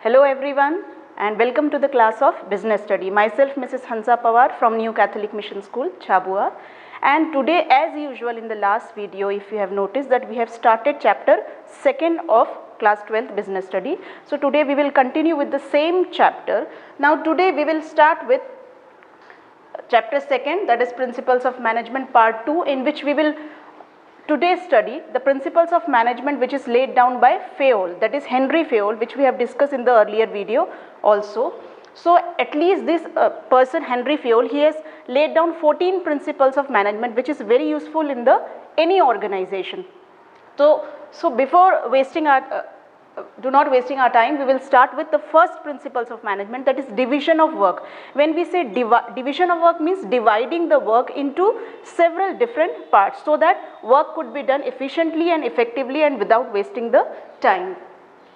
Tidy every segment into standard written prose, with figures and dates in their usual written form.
Hello everyone and welcome to the class of Business Study. Myself Mrs. Hansa Pawar from New Catholic Mission School, Chabua. And today, as usual in the last video, if you have noticed that we have started chapter 2nd of class 12th Business Study. So today we will continue with the same chapter. Now today we will start with chapter 2nd, that is Principles of Management part 2, in which we will today study the principles of management which is laid down by Fayol, that is Henry Fayol, which we have discussed in the earlier video also. So at least this person Henry Fayol, he has laid down 14 principles of management which is very useful in any organization. So before wasting our not wasting our time, we will start with the first principles of management, that is division of work. When we say division of work, means dividing the work into several different parts so that work could be done efficiently and effectively and without wasting the time.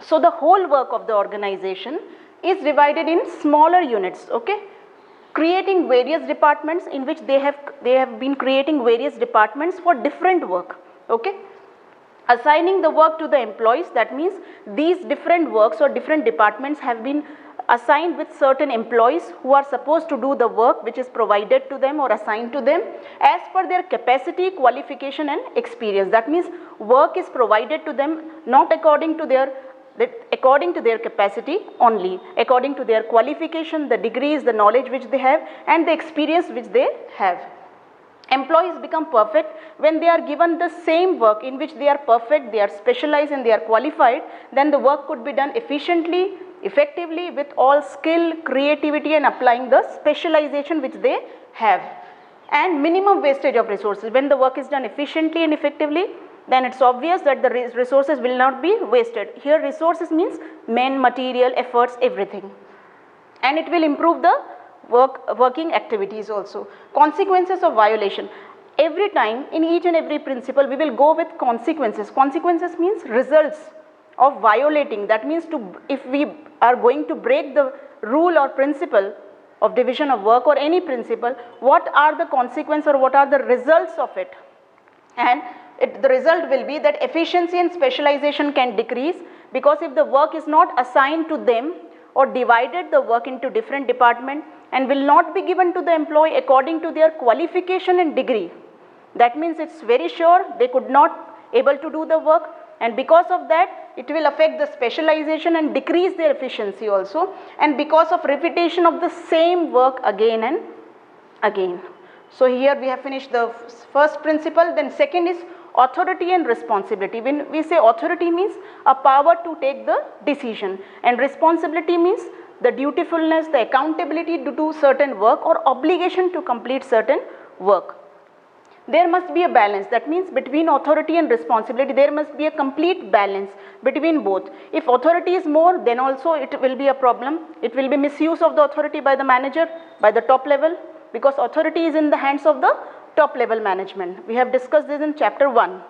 So the whole work of the organization is divided in smaller units, okay? Creating various departments in which they have been creating various departments for different work, okay? Assigning the work to the employees, that means these different works or different departments have been assigned with certain employees who are supposed to do the work which is provided to them or assigned to them as per their capacity, qualification and experience. That means work is provided to them not according to their capacity only, according to their qualification, the degrees, the knowledge which they have and the experience which they have. Employees become perfect when they are given the same work in which they are perfect, they are specialized and they are qualified. Then the work could be done efficiently, effectively with all skill, creativity and applying the specialization which they have. And minimum wastage of resources. When the work is done efficiently and effectively, then it's obvious that the resources will not be wasted. Here resources means men, material, efforts, everything. And it will improve the working activities also. Consequences of violation. Every time in each and every principle we will go with consequences. Consequences means results of violating. That means if we are going to break the rule or principle of division of work or any principle, what are the consequences or what are the results of it? And the result will be that efficiency and specialization can decrease, because if the work is not assigned to them or divided the work into different departments and will not be given to the employee according to their qualification and degree, that means it's very sure they could not able to do the work, and because of that it will affect the specialization and decrease their efficiency also, and because of repetition of the same work again and again. So here we have finished the first principle. Then second is authority and responsibility. When we say authority means a power to take the decision, and responsibility means the dutifulness, the accountability to do certain work or obligation to complete certain work. There must be a balance. That means between authority and responsibility there must be a complete balance between both. If authority is more, then also it will be a problem. It will be misuse of the authority by the manager, by the top level, because authority is in the hands of the top level management. We have discussed this in chapter 1.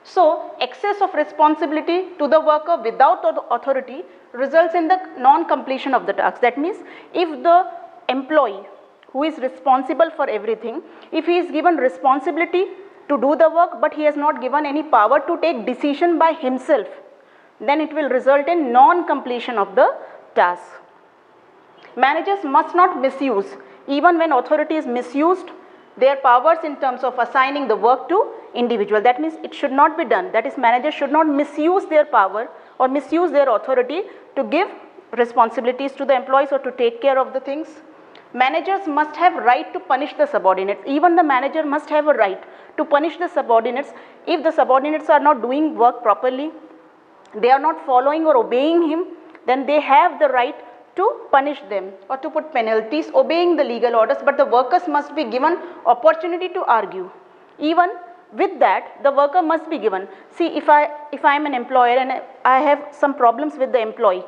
So excess of responsibility to the worker without authority results in the non-completion of the task. That means if the employee who is responsible for everything, if he is given responsibility to do the work but he has not given any power to take decision by himself, then it will result in non-completion of the task. Managers must not misuse. Even when authority is misused, their powers in terms of assigning the work to individual. That means it should not be done. That is, managers should not misuse their power or misuse their authority to give responsibilities to the employees or to take care of the things. Managers must have right to punish the subordinates. Even the manager must have a right to punish the subordinates. If the subordinates are not doing work properly, they are not following or obeying him, then they have the right to punish them or to put penalties, obeying the legal orders, but the workers must be given opportunity to argue. Even with that, the worker must be given. See, if I am an employer and I have some problems with the employee,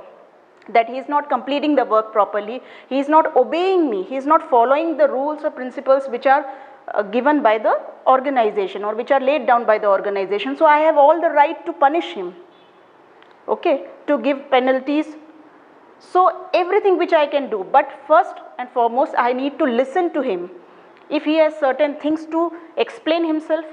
that he is not completing the work properly, he is not obeying me, he is not following the rules or principles which are given by the organization or which are laid down by the organization. So I have all the right to punish him, okay, to give penalties. So everything which I can do, but first and foremost I need to listen to him. If he has certain things to explain himself,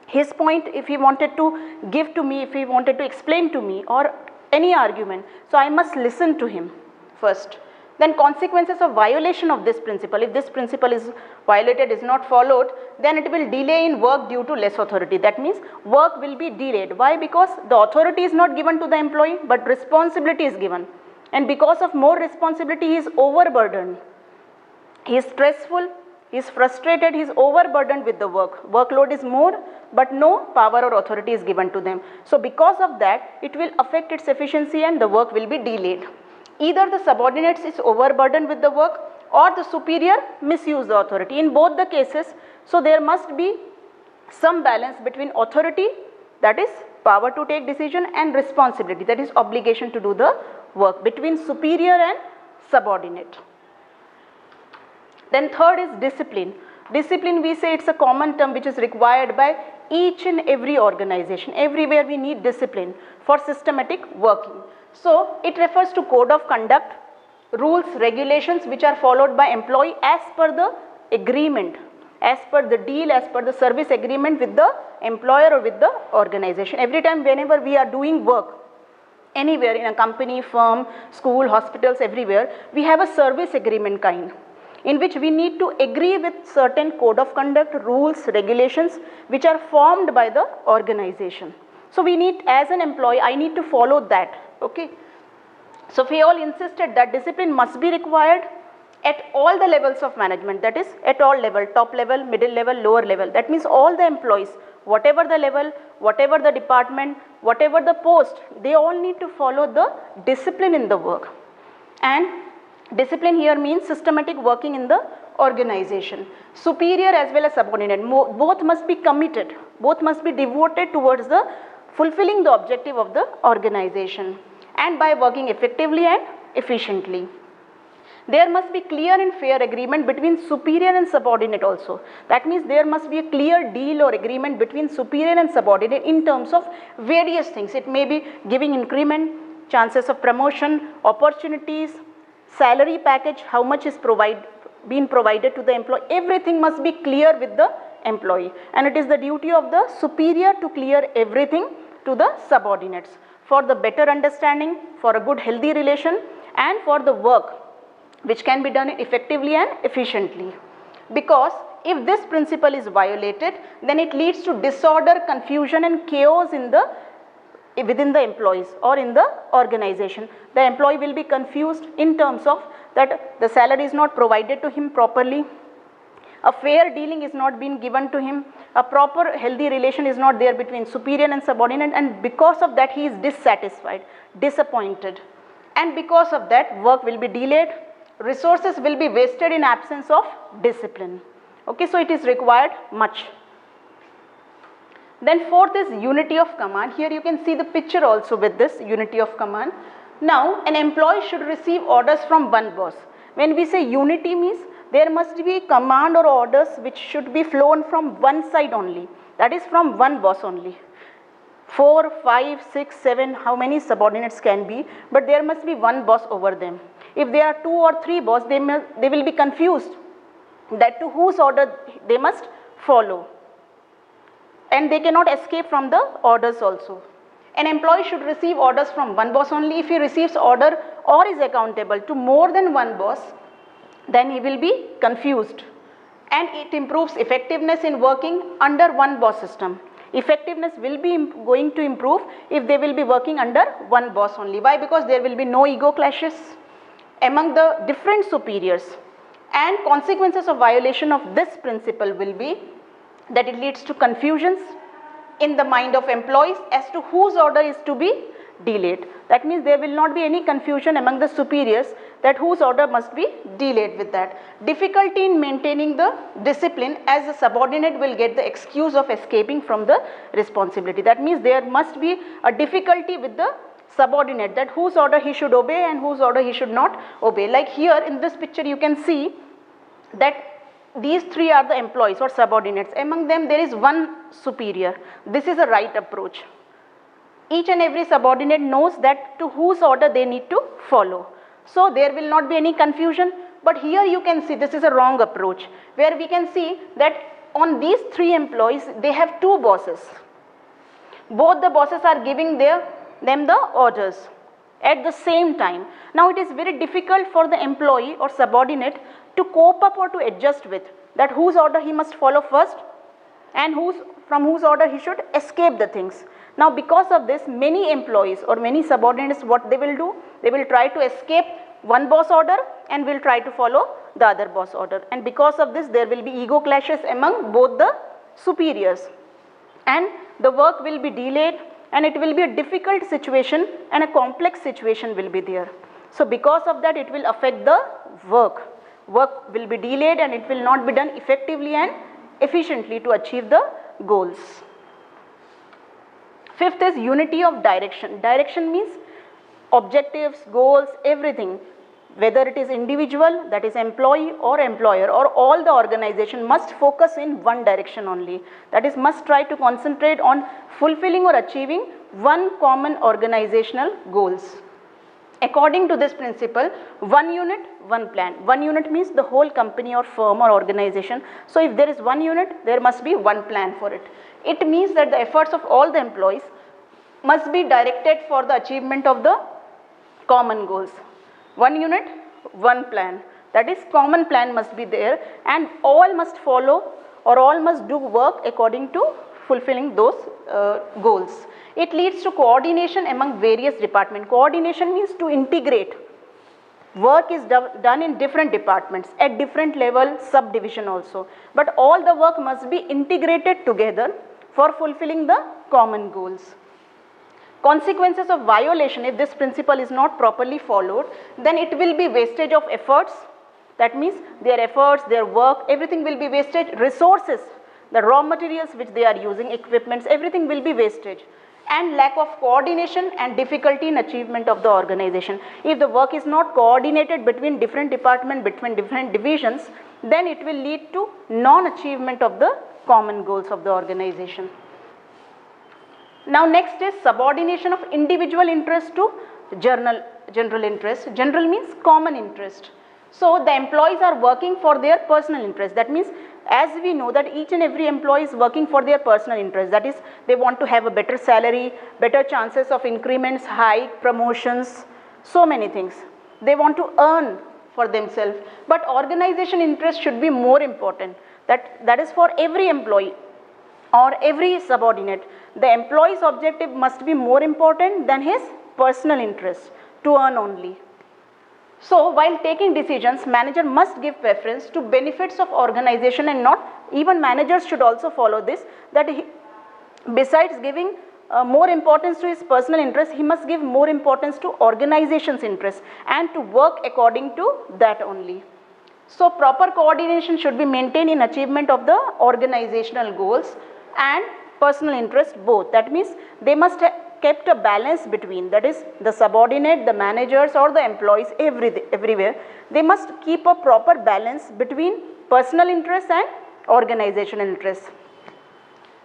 his point if he wanted to give to me, if he wanted to explain to me, or any argument. So I must listen to him first. Then consequences of violation of this principle. If this principle is violated, is not followed, then it will delay in work due to less authority. That means work will be delayed. Why? Because the authority is not given to the employee, but responsibility is given. And because of more responsibility, he is overburdened. He is stressful, he is frustrated, he is overburdened with the work. Workload is more, but no power or authority is given to them. So because of that, it will affect its efficiency and the work will be delayed. Either the subordinates is overburdened with the work or the superior misuse the authority. In both the cases, so there must be some balance between authority, that is power to take decision, and responsibility, that is obligation to do the work, between superior and subordinate. Then third is discipline. Discipline, we say it's a common term which is required by each and every organization. Everywhere we need discipline for systematic working. So it refers to code of conduct, rules, regulations which are followed by employee as per the agreement, as per the deal, as per the service agreement with the employer or with the organization. Every time whenever we are doing work, anywhere in a company, firm, school, hospitals, everywhere, we have a service agreement kind, in which we need to agree with certain code of conduct, rules, regulations which are formed by the organization. So we need, as an employee, I need to follow that. Okay. So Fayol insisted that discipline must be required at all the levels of management, that is at all level, top level, middle level, lower level. That means all the employees, whatever the level, whatever the department, whatever the post, they all need to follow the discipline in the work. And discipline here means systematic working in the organization. Superior as well as subordinate, both must be committed, both must be devoted towards the fulfilling the objective of the organization, and by working effectively and efficiently. There must be clear and fair agreement between superior and subordinate also. That means there must be a clear deal or agreement between superior and subordinate in terms of various things. It may be giving increment, chances of promotion, opportunities, salary package, how much is being provided to the employee. Everything must be clear with the employee, and it is the duty of the superior to clear everything to the subordinates for the better understanding, for a good healthy relation, and for the work which can be done effectively and efficiently. Because if this principle is violated, then it leads to disorder, confusion and chaos within the employees or in the organization. The employee will be confused in terms of that the salary is not provided to him properly, a fair dealing is not being given to him, a proper healthy relation is not there between superior and subordinate, and because of that he is dissatisfied, disappointed, and because of that work will be delayed, resources will be wasted in absence of discipline. Okay, so it is required much. Then fourth is unity of command. Here you can see the picture also with this unity of command. Now an employee should receive orders from one boss. When we say unity means there must be command or orders which should be flown from one side only, that is from one boss only. 4, 5, 6, 7, how many subordinates can be, but there must be one boss over them. If there are 2 or 3 bosses, they will be confused that to whose order they must follow, and they cannot escape from the orders also. An employee should receive orders from one boss only. If he receives order or is accountable to more than one boss, then he will be confused, and it improves effectiveness in working under one boss system. Effectiveness will be going to improve if they will be working under one boss only. Why? Because there will be no ego clashes among the different superiors, and consequences of violation of this principle will be that it leads to confusions in the mind of employees as to whose order is to be delayed. That means there will not be any confusion among the superiors that whose order must be delayed with that. Difficulty in maintaining the discipline, as the subordinate will get the excuse of escaping from the responsibility. That means there must be a difficulty with the subordinate that whose order he should obey and whose order he should not obey. Like here in this picture you can see that these 3 are the employees or subordinates. Among them there is one superior. This is a right approach. Each and every subordinate knows that to whose order they need to follow. So there will not be any confusion. But here you can see this is a wrong approach, where we can see that on these 3 employees they have 2 bosses. Both the bosses are giving them the orders. at the same time. Now it is very difficult for the employee or subordinate to cope up or to adjust with that whose order he must follow first and from whose order he should escape the things. Now because of this, many employees or many subordinates, what they will do, they will try to escape one boss order and will try to follow the other boss order, and because of this there will be ego clashes among both the superiors and the work will be delayed and it will be a difficult situation and a complex situation will be there. So because of that, it will affect the work will be delayed and it will not be done effectively and efficiently to achieve the goals. Fifth is unity of direction. Direction means objectives, goals, everything, whether it is individual, that is employee or employer, or all the organization must focus in one direction only. That is, must try to concentrate on fulfilling or achieving one common organizational goals. According to this principle, one unit, one plan. One unit means the whole company or firm or organization. So if there is one unit, there must be one plan for it. It means that the efforts of all the employees must be directed for the achievement of the common goals. One unit, one plan. That is, common plan must be there and all must follow or all must do work according to fulfilling those goals. It leads to coordination among various departments. Coordination means to integrate. Work is done in different departments at different level, subdivision also. But all the work must be integrated together for fulfilling the common goals. Consequences of violation, if this principle is not properly followed, then it will be wastage of efforts. That means their efforts, their work, everything will be wastage. Resources, the raw materials which they are using, equipments, everything will be wastage. And lack of coordination and difficulty in achievement of the organization. If the work is not coordinated between different departments, between different divisions, then it will lead to non-achievement of the common goals of the organization. Now next is subordination of individual interest to general interest. General means common interest. So the employees are working for their personal interest. That means, as we know that each and every employee is working for their personal interest. That is, they want to have a better salary, better chances of increments, hike, promotions, so many things. They want to earn for themselves. But organization interest should be more important. That is for every employee or every subordinate. The employee's objective must be more important than his personal interest to earn only. So while taking decisions, manager must give preference to benefits of organization and not, even managers should also follow this, that besides giving more importance to his personal interest, he must give more importance to organization's interest and to work according to that only. So proper coordination should be maintained in achievement of the organizational goals and personal interest both. That means they must have kept a balance between, that is, the subordinate, the managers or the employees everywhere. They must keep a proper balance between personal interests and organizational interests.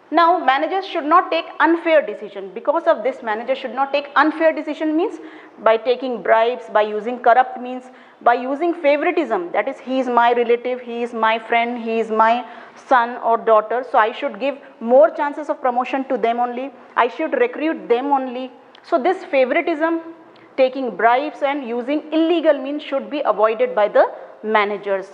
Now managers should not take unfair decision. Because of this, managers should not take unfair decision means by taking bribes, by using corrupt means, by using favoritism. That is, he is my relative, he is my friend, he is my son or daughter, so I should give more chances of promotion to them only, I should recruit them only. So this favoritism, taking bribes and using illegal means should be avoided by the managers.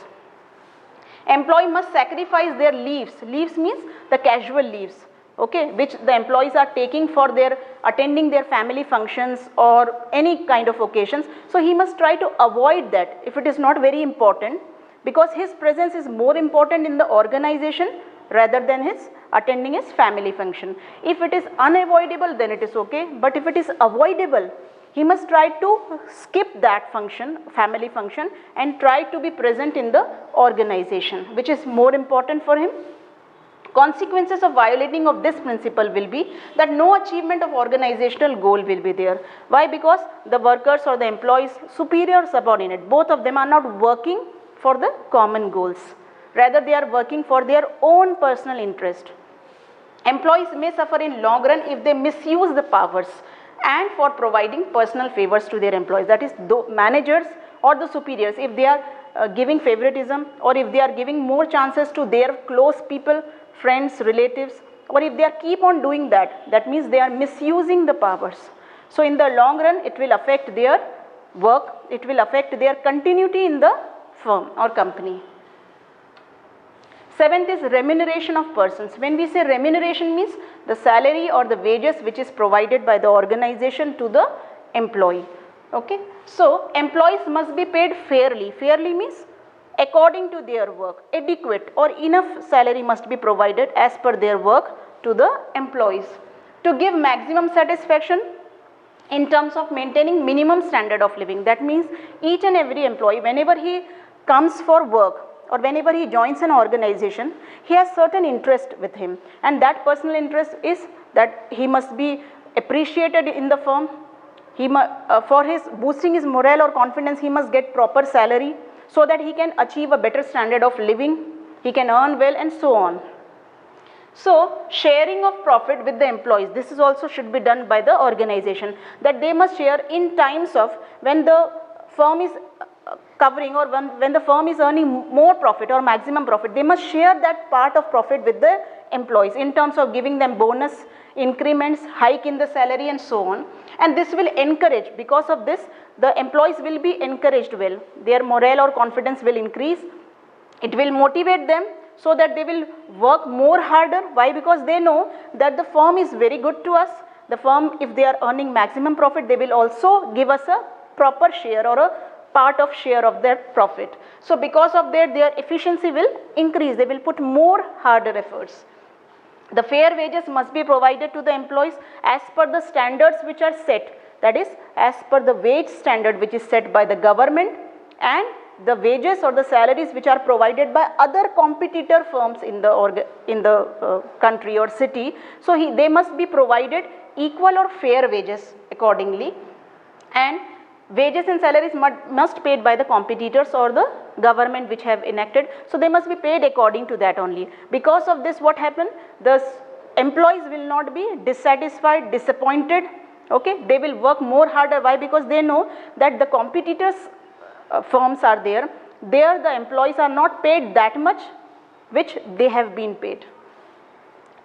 Employee must sacrifice their leaves. Leaves means the casual leaves, okay, which the employees are taking for their attending their family functions or any kind of occasions. So he must try to avoid that if it is not very important, because his presence is more important in the organization rather than his attending his family function. If it is unavoidable, then it is okay, but if it is avoidable, he must try to skip that function, family function, and try to be present in the organization, which is more important for him. Consequences of violating of this principle will be that no achievement of organizational goal will be there. Why? Because the workers or the employees, superior or subordinate, both of them are not working for the common goals. Rather, they are working for their own personal interest. Employees may suffer in long run if they misuse the powers and for providing personal favors to their employees. That is, the managers or the superiors, if they are giving favoritism or if they are giving more chances to their close people, friends, relatives, or if they are keep on doing that, that means they are misusing the powers. So in the long run it will affect their work, it will affect their continuity in the firm or company. Seventh is remuneration of persons. When we say remuneration means the salary or the wages which is provided by the organization to the employee. Okay. So employees must be paid fairly. Fairly means according to their work. Adequate or enough salary must be provided as per their work to the employees to give maximum satisfaction in terms of maintaining minimum standard of living. That means each and every employee, whenever he comes for work or whenever he joins an organization, he has certain interest with him, and that personal interest is that he must be appreciated in the firm. For his boosting his morale or confidence, he must get proper salary so that he can achieve a better standard of living, he can earn well, and so on. So sharing of profit with the employees, this is also should be done by the organization, that they must share in times of when the firm is covering or when the firm is earning more profit or maximum profit, they must share that part of profit with the employees in terms of giving them bonus, increments, hike in the salary, and so on. And this will encourage, because of this the employees will be encouraged well, their morale or confidence will increase, it will motivate them so that they will work more harder. Why? Because they know that the firm is very good to us. The firm, if they are earning maximum profit, they will also give us a proper share or a part of share of their profit. So because of that, their efficiency will increase, they will put more harder efforts. The fair wages must be provided to the employees as per the standards which are set, that is as per the wage standard which is set by the government, and the wages or the salaries which are provided by other competitor firms in the country or city. So they must be provided equal or fair wages accordingly, and wages and salaries must paid by the competitors or the government which have enacted. So they must be paid according to that only. Because of this, what happened? The employees will not be dissatisfied, disappointed. Okay, they will work more harder. Why? Because they know that the competitors firms are there. There the employees are not paid that much which they have been paid.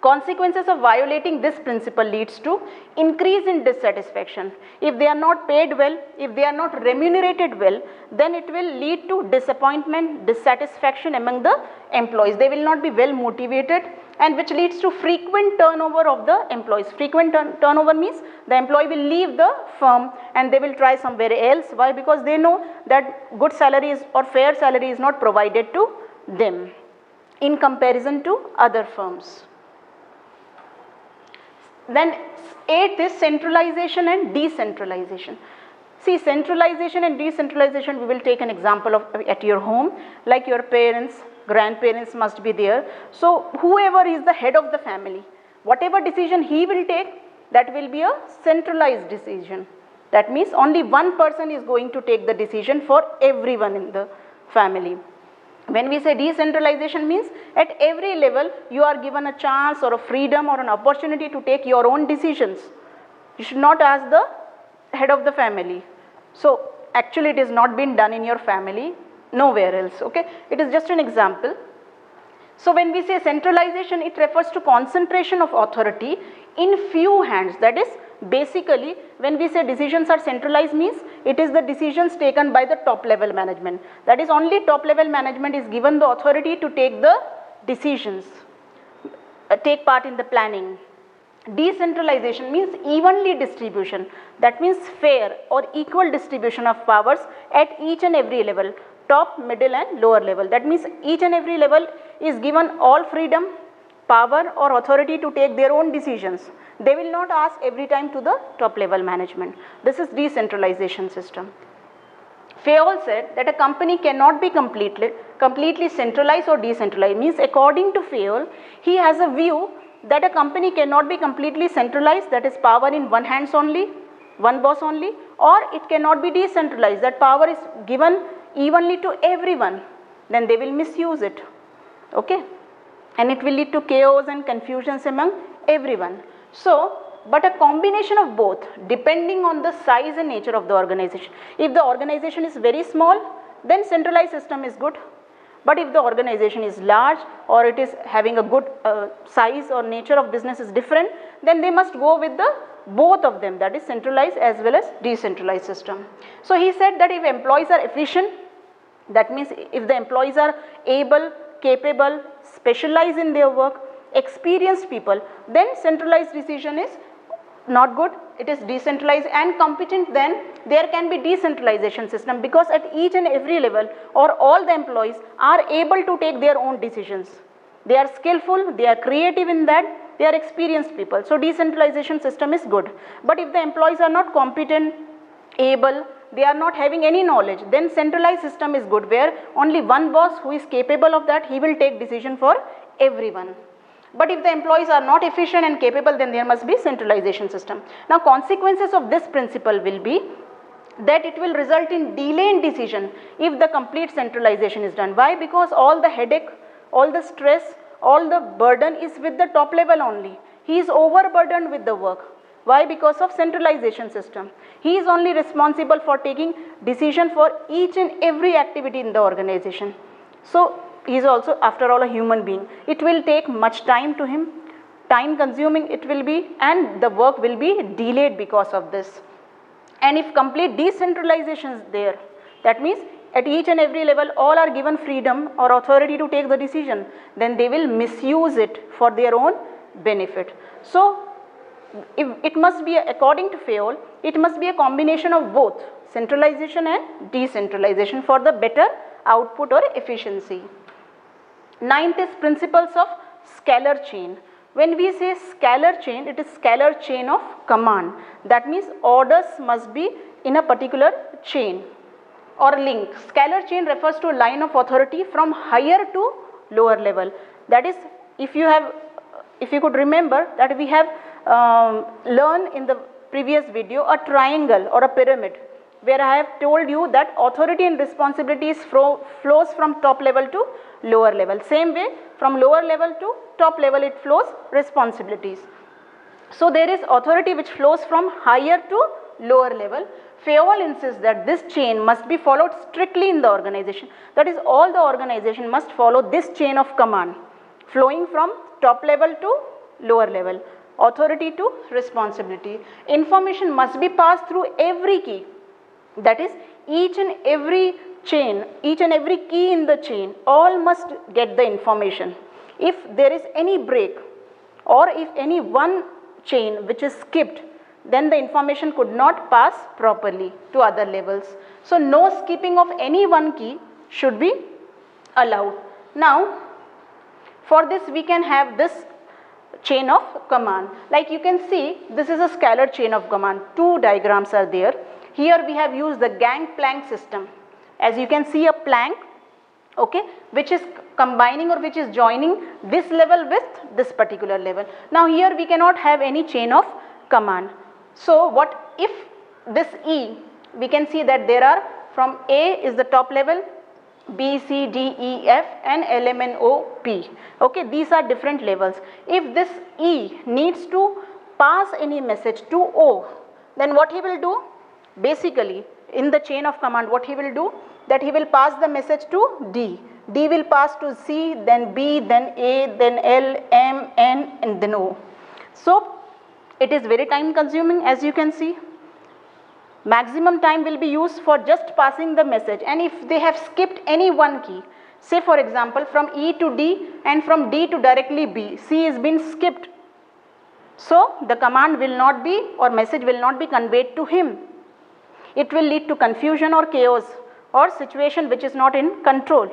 Consequences of violating this principle leads to increase in dissatisfaction. If they are not paid well, if they are not remunerated well, then it will lead to disappointment, dissatisfaction among the employees. They will not be well motivated, and which leads to frequent turnover of the employees. Frequent turnover means the employee will leave the firm and they will try somewhere else. Why? Because they know that good salaries or fair salary is not provided to them in comparison to other firms. Then 8th is centralization and decentralization. See, centralization and decentralization, we will take an example of at your home, like your parents, grandparents must be there. So whoever is the head of the family, whatever decision he will take, that will be a centralized decision. That means only one person is going to take the decision for everyone in the family. When we say decentralization means at every level you are given a chance or a freedom or an opportunity to take your own decisions. You should not ask the head of the family. So actually it is not been done in your family, nowhere else. Okay, it is just an example. So when we say centralization, it refers to concentration of authority in few hands. That is basically when we say decisions are centralized means it is the decisions taken by the top level management. That is only top level management is given the authority to take the decisions, take part in the planning. Decentralization means evenly distribution. That means fair or equal distribution of powers at each and every level, top, middle and lower level. That means each and every level is given all freedom, power or authority to take their own decisions. They will not ask every time to the top level management. This is decentralization system. Fayol said that a company cannot be completely centralized or decentralized. Means according to Fayol, he has a view that a company cannot be completely centralized, that is power in one hands only, one boss only, or it cannot be decentralized, that power is given evenly to everyone, then they will misuse it. Okay, and it will lead to chaos and confusions among everyone. So, but a combination of both depending on the size and nature of the organization. If the organization is very small, then centralized system is good. But if the organization is large or it is having a good size or nature of business is different, then they must go with the both of them, that is centralized as well as decentralized system. So he said that if employees are efficient, that means if the employees are able, capable, specialized in their work, experienced people, then centralized decision is not good, it is decentralized and competent, then there can be decentralization system, because at each and every level or all the employees are able to take their own decisions. They are skillful, they are creative in that, they are experienced people. So decentralization system is good. But if the employees are not competent, able, they are not having any knowledge, then centralized system is good, where only one boss who is capable of that, he will take decision for everyone. But if the employees are not efficient and capable, then there must be centralization system. Now consequences of this principle will be that it will result in delay in decision if the complete centralization is done. Why? Because all the headache, all the stress, all the burden is with the top level only. He is overburdened with the work. Why? Because of centralization system. He is only responsible for taking decision for each and every activity in the organization. So he is also after all a human being. It will take much time to him, time consuming it will be, and the work will be delayed because of this. And if complete decentralization is there, that means at each and every level all are given freedom or authority to take the decision, then they will misuse it for their own benefit. So if it must be, according to Fayol, it must be a combination of both centralization and decentralization for the better output or efficiency. Ninth is principles of scalar chain. When we say scalar chain, it is scalar chain of command. That means orders must be in a particular chain or link. Scalar chain refers to a line of authority from higher to lower level. That is, if you could remember that we have learned in the previous video a triangle or a pyramid, where I have told you that authority and responsibilities flows from top level to lower level. Same way, from lower level to top level it flows responsibilities. So there is authority which flows from higher to lower level. Fayol insists that this chain must be followed strictly in the organization. That is, all the organization must follow this chain of command, flowing from top level to lower level, authority to responsibility. Information must be passed through every key. That is, each and every chain, each and every key in the chain, all must get the information. If there is any break or if any one chain which is skipped, then the information could not pass properly to other levels. So no skipping of any one key should be allowed. Now for this we can have this chain of command. Like you can see, this is a scalar chain of command. Two diagrams are there. Here we have used the gang-plank system. As you can see, a plank, okay, which is combining or which is joining this level with this particular level. Now here we cannot have any chain of command. So what if this E, we can see that there are, from A is the top level, B, C, D, E, F and L, M, N, O, P. Okay, these are different levels. If this E needs to pass any message to O, then what he will do? Basically, in the chain of command, what he will do? That he will pass the message to D. D will pass to C, then B, then A, then L, M, N and then O. So it is very time consuming, as you can see. Maximum time will be used for just passing the message, and if they have skipped any one key, say for example from E to D and from D to directly B, C is been skipped, so the command will not be or message will not be conveyed to him. It will lead to confusion or chaos or situation which is not in control.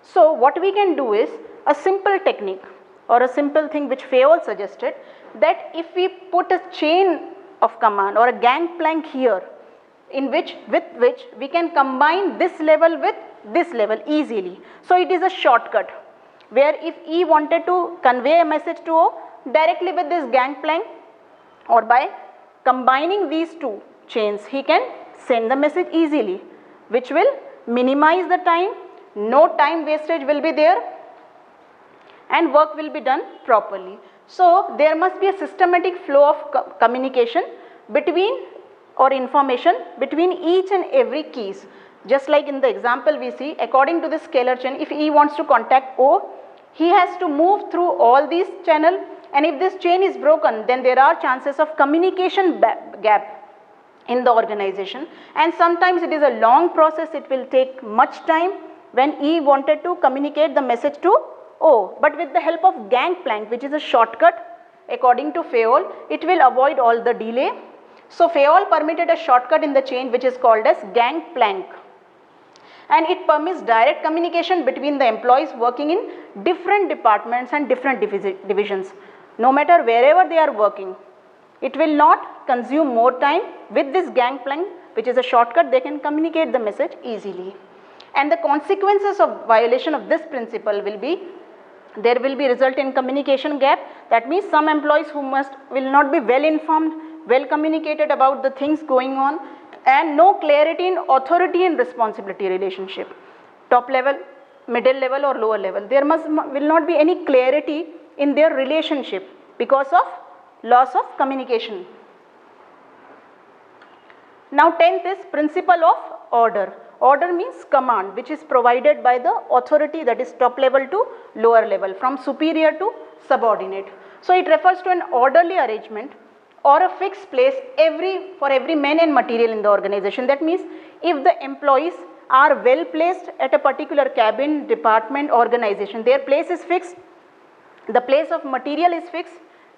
So what we can do is a simple technique or a simple thing which Fayol suggested, that if we put a chain of command or a gangplank here, with which we can combine this level with this level easily. So it is a shortcut, where if E wanted to convey a message to O, directly with this gangplank or by combining these two chains, he can send the message easily, which will minimize the time, no time wastage will be there and work will be done properly. So there must be a systematic flow of communication between or information between each and every keys. Just like in the example we see, according to this scalar chain, if E wants to contact O, he has to move through all these channels and if this chain is broken, then there are chances of communication gap in the organization, and sometimes it is a long process, it will take much time when E wanted to communicate the message to O, but with the help of gangplank, which is a shortcut according to Fayol, it will avoid all the delay. So Fayol permitted a shortcut in the chain which is called as gangplank, and it permits direct communication between the employees working in different departments and different divisions. No matter wherever they are working, it will not consume more time. With this gangplank, which is a shortcut, they can communicate the message easily. And the consequences of violation of this principle will be, there will be result in communication gap. That means some employees who will not be well informed, well communicated about the things going on, and no clarity in authority and responsibility relationship, top level, middle level or lower level. There will not be any clarity in their relationship because of loss of communication. Now 10th is principle of order. Order means command, which is provided by the authority, that is top level to lower level, from superior to subordinate. So it refers to an orderly arrangement or a fixed place for every man and material in the organization. That means if the employees are well placed at a particular cabin, department, organization, their place is fixed, the place of material is fixed,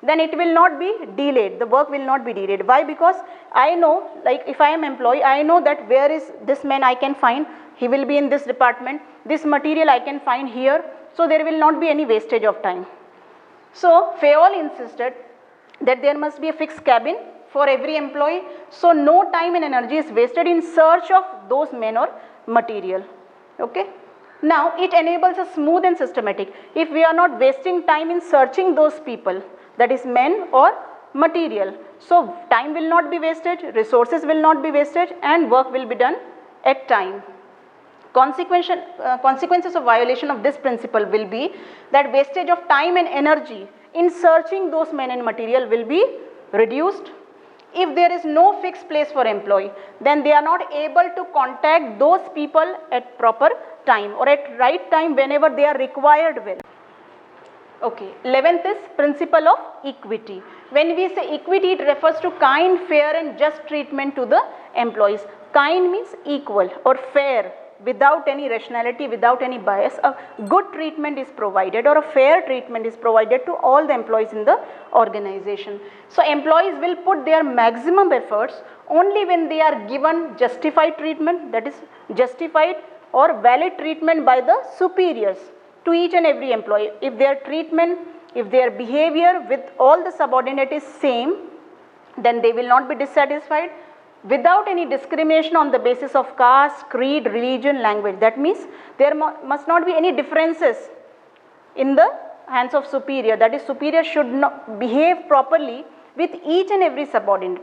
then it will not be delayed, the work will not be delayed. Why? Because I know, like if I am employee, I know that where is this man I can find, he will be in this department, this material I can find here, so there will not be any wastage of time. So Fayol insisted that there must be a fixed cabin for every employee, so no time and energy is wasted in search of those men or material. Okay. Now it enables a smooth and systematic. If we are not wasting time in searching those people, that is men or material, so time will not be wasted, resources will not be wasted, and work will be done at time. Consequences of violation of this principle will be that wastage of time and energy in searching those men and material will be reduced. If there is no fixed place for employee, then they are not able to contact those people at proper time or at right time whenever they are required well. Okay, 11th is principle of equity. When we say equity, it refers to kind, fair and just treatment to the employees. Kind means equal or fair, without any rationality, without any bias. A good treatment is provided or a fair treatment is provided to all the employees in the organization. So employees will put their maximum efforts only when they are given justified treatment, that is justified or valid treatment by the superiors to each and every employee. If their treatment, if their behavior with all the subordinate is same, then they will not be dissatisfied, without any discrimination on the basis of caste, creed, religion, language. That means there must not be any differences in the hands of superior. That is, superior should not behave properly with each and every subordinate.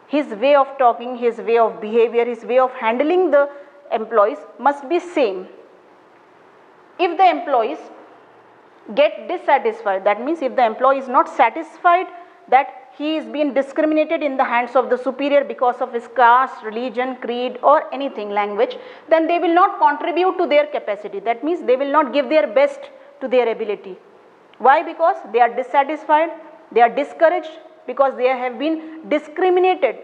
His way of talking, his way of behavior, his way of handling the employees must be same. If the employees get dissatisfied, that means if the employee is not satisfied that he is being discriminated in the hands of the superior because of his caste, religion, creed or anything, language, then they will not contribute to their capacity. That means they will not give their best to their ability. Why? Because they are dissatisfied, they are discouraged, because they have been discriminated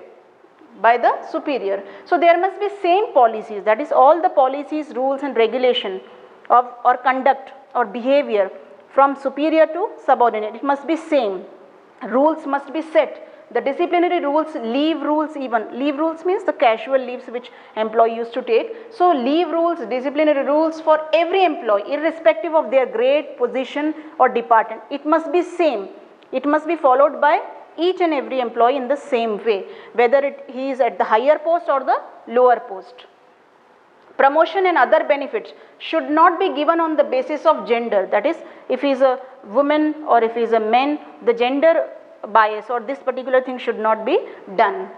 by the superior. So there must be same policies, that is all the policies, rules and regulation of or conduct or behavior from superior to subordinate. It must be same. Rules must be set. The disciplinary rules, leave rules even. Leave rules means the casual leaves which employee used to take. So leave rules, disciplinary rules for every employee, irrespective of their grade, position or department. It must be same. It must be followed by each and every employee in the same way, whether he is at the higher post or the lower post. Promotion and other benefits should not be given on the basis of gender. That is, if he is a woman or if he is a man, the gender bias or this particular thing should not be done.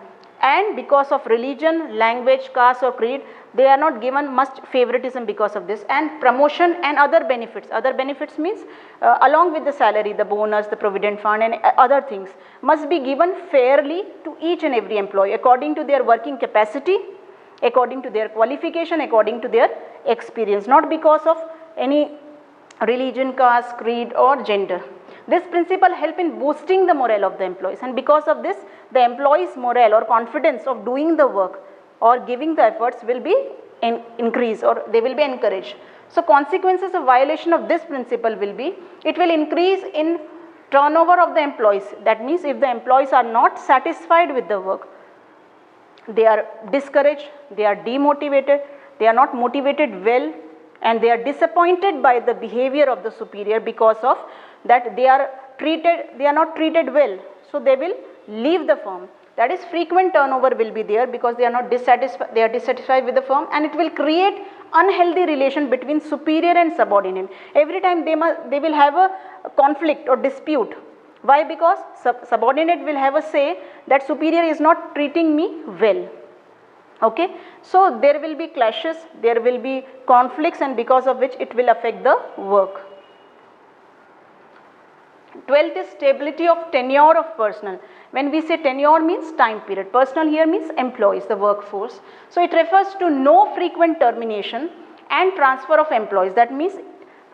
And because of religion, language, caste or creed, they are not given much favoritism because of this. And promotion and other benefits. Other benefits means along with the salary, the bonus, the provident fund and other things must be given fairly to each and every employee according to their working capacity, according to their qualification, according to their experience, not because of any religion, caste, creed or gender. This principle help in boosting the morale of the employees, and because of this the employees' morale or confidence of doing the work or giving the efforts will be increased, or they will be encouraged. So consequences of violation of this principle will be, it will increase in turnover of the employees. That means if the employees are not satisfied with the work, they are discouraged, they are demotivated, they are not motivated well, and they are disappointed by the behavior of the superior, because of that they are not treated well, so they will leave the firm. That is, frequent turnover will be there because they are dissatisfied with the firm, and it will create unhealthy relation between superior and subordinate. Every time they will have a conflict or dispute. Why? Because subordinate will have a say that superior is not treating me well. Okay, so there will be clashes, there will be conflicts, and because of which it will affect the work. 12th is stability of tenure of personnel. When we say tenure means time period, personnel here means employees, the workforce. So it refers to no frequent termination and transfer of employees. That means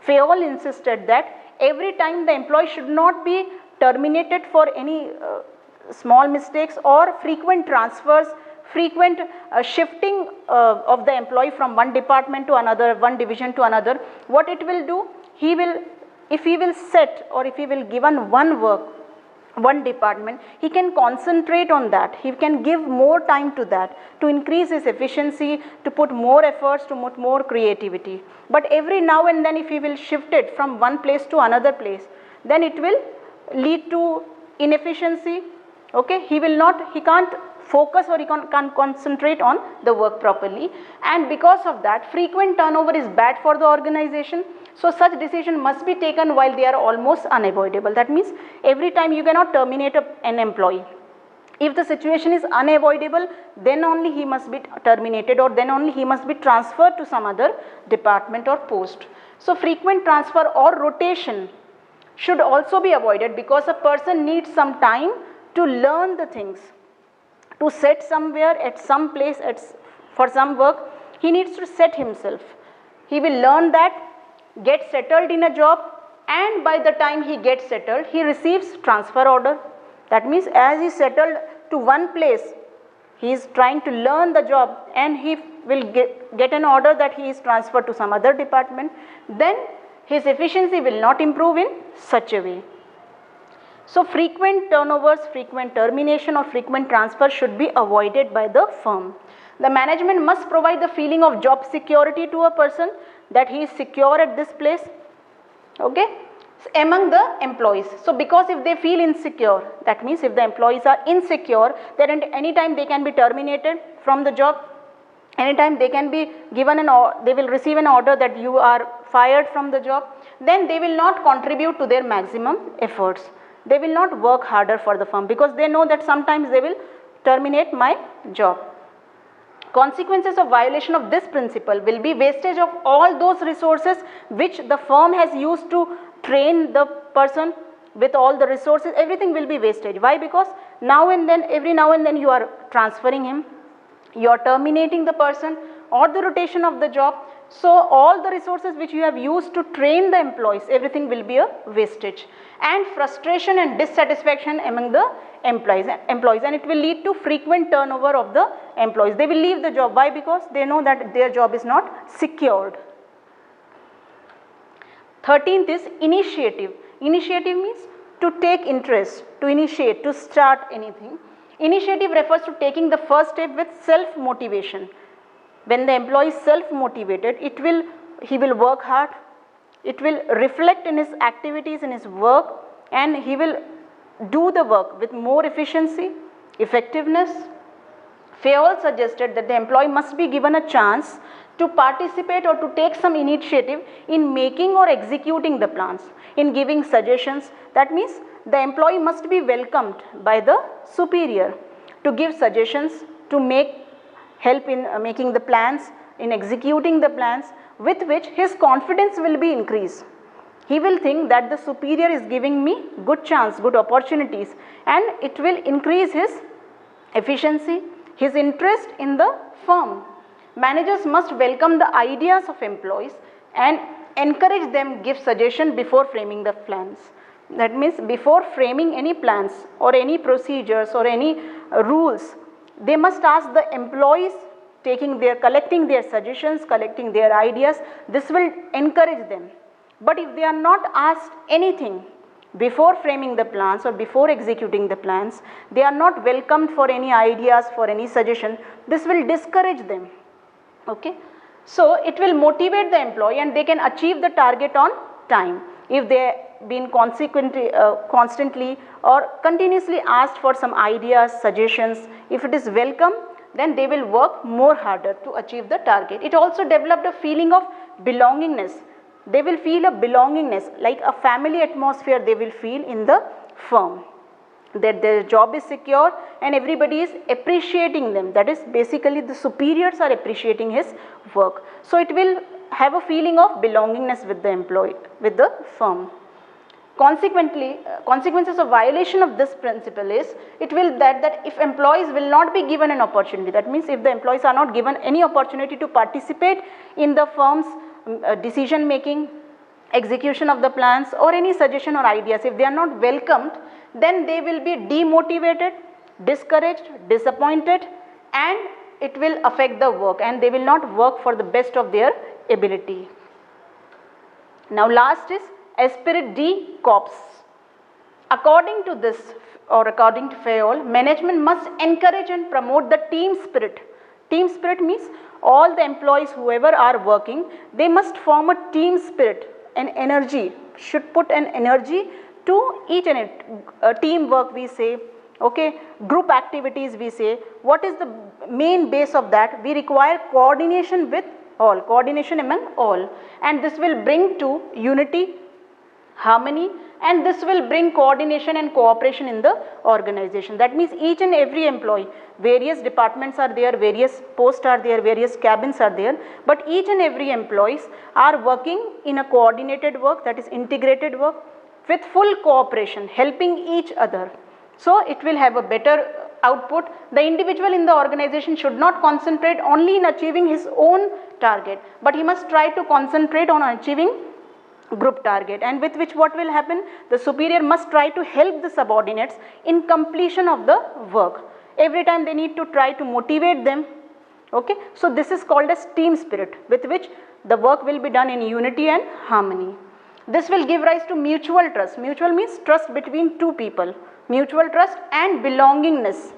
Fayol insisted that every time the employee should not be terminated for any small mistakes or frequent transfers, frequent shifting of the employee from one department to another, one division to another. What it will do, if he will set, or if he will given one work, one department, he can concentrate on that, he can give more time to that, to increase his efficiency, to put more efforts, to put more creativity. But every now and then if he will shift it from one place to another place, then it will lead to inefficiency. Okay, he can't focus, or he can't concentrate on the work properly, and because of that frequent turnover is bad for the organization. So such decision must be taken while they are almost unavoidable. That means every time you cannot terminate an employee. If the situation is unavoidable, then only he must be terminated, or then only he must be transferred to some other department or post. So frequent transfer or rotation should also be avoided, because a person needs some time to learn the things. To set somewhere at some place for some work, he needs to set himself. He will learn that, get settled in a job, and by the time he gets settled, he receives transfer order. That means as he settled to one place, he is trying to learn the job, and he will get an order that he is transferred to some other department. Then his efficiency will not improve in such a way. So frequent turnovers, frequent termination, or frequent transfer should be avoided by the firm. The management must provide the feeling of job security to a person, that he is secure at this place, okay, among the employees. So because if they feel insecure, that means if the employees are insecure, then at any time they can be terminated from the job, anytime they can be given they will receive an order that you are fired from the job, then they will not contribute to their maximum efforts. They will not work harder for the firm, because they know that sometimes they will terminate my job. Consequences of violation of this principle will be wastage of all those resources which the firm has used to train the person. With all the resources, everything will be wastage. Why? Because every now and then you are transferring him, you are terminating the person, or the rotation of the job. So all the resources which you have used to train the employees, everything will be a wastage, and frustration and dissatisfaction among the employees, and it will lead to frequent turnover of the employees. They will leave the job. Why? Because they know that their job is not secured. 13th is initiative. Initiative means to take interest, to initiate, to start anything. Initiative refers to taking the first step with self-motivation. When the employee is self-motivated, he will work hard, it will reflect in his activities, in his work, and he will do the work with more efficiency, effectiveness. Fayol suggested that the employee must be given a chance to participate or to take some initiative in making or executing the plans, in giving suggestions. That means the employee must be welcomed by the superior to give suggestions, to help in making the plans, in executing the plans, with which his confidence will be increased. He will think that the superior is giving me good chance, good opportunities, and it will increase his efficiency, his interest in the firm. Managers must welcome the ideas of employees and encourage them, give suggestion before framing the plans. That means before framing any plans or any procedures or any rules, they must ask the employees, collecting their suggestions, collecting their ideas. This will encourage them. But if they are not asked anything before framing the plans or before executing the plans, they are not welcomed for any ideas, for any suggestion, this will discourage them. Okay. So it will motivate the employee and they can achieve the target on time. If they been constantly or continuously asked for some ideas, suggestions, if it is welcome, then they will work more harder to achieve the target. It also developed a feeling of belongingness. They will feel a belongingness, like a family atmosphere they will feel in the firm, that their job is secure and everybody is appreciating them. That is basically the superiors are appreciating his work. So it will have a feeling of belongingness with the employee, with the firm. Consequently, consequences of violation of this principle is, it will that if employees will not be given an opportunity, that means if the employees are not given any opportunity to participate in the firm's decision making, execution of the plans or any suggestion or ideas, if they are not welcomed, then they will be demotivated, discouraged, disappointed, and it will affect the work and they will not work for the best of their ability. Now last is Espirit De Corps. According to this, or according to Fayol, management must encourage and promote the team spirit. Team spirit means all the employees, whoever are working, they must form a team spirit, an energy, should put an energy to each and teamwork we say, okay, group activities we say. What is the main base of that? We require coordination with all, coordination among all, and this will bring to unity, harmony, and this will bring coordination and cooperation in the organization. That means each and every employee, various departments are there, various posts are there, various cabins are there, but each and every employees are working in a coordinated work, that is integrated work, with full cooperation, helping each other. So it will have a better output. The individual in the organization should not concentrate only in achieving his own target, but he must try to concentrate on achieving group target, and with which what will happen, the superior must try to help the subordinates in completion of the work. Every time they need to try to motivate them. Okay, so this is called as team spirit, with which the work will be done in unity and harmony. This will give rise to mutual trust. Mutual means trust between two people, mutual trust and belongingness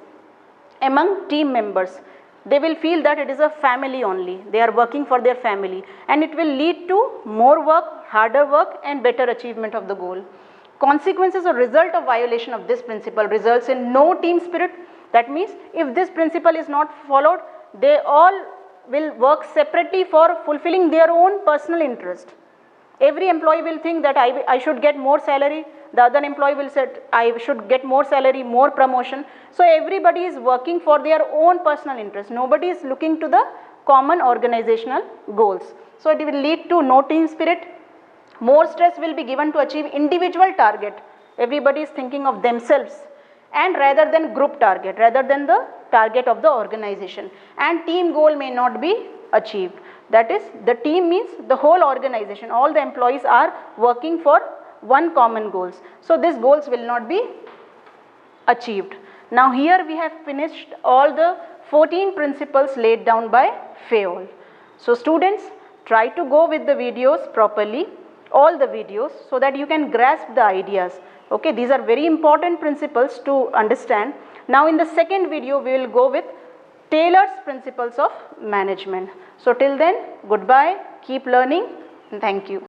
among team members. They will feel that it is a family only, they are working for their family, and it will lead to more work, harder work, and better achievement of the goal. Consequences or result of violation of this principle results in no team spirit. That means if this principle is not followed, they all will work separately for fulfilling their own personal interest. Every employee will think that I should get more salary, the other employee will say I should get more salary, more promotion. So everybody is working for their own personal interest. Nobody is looking to the common organizational goals. So it will lead to no team spirit. More stress will be given to achieve individual target. Everybody is thinking of themselves, and rather than group target, rather than the target of the organization, and team goal may not be achieved. That is, the team means the whole organization, all the employees are working for one common goals. So these goals will not be achieved. Now here we have finished all the 14 principles laid down by Fayol. So students, try to go with the videos properly, all the videos, so that you can grasp the ideas. Okay, these are very important principles to understand. Now in the second video we will go with Taylor's principles of management. So till then, goodbye, keep learning, and thank you.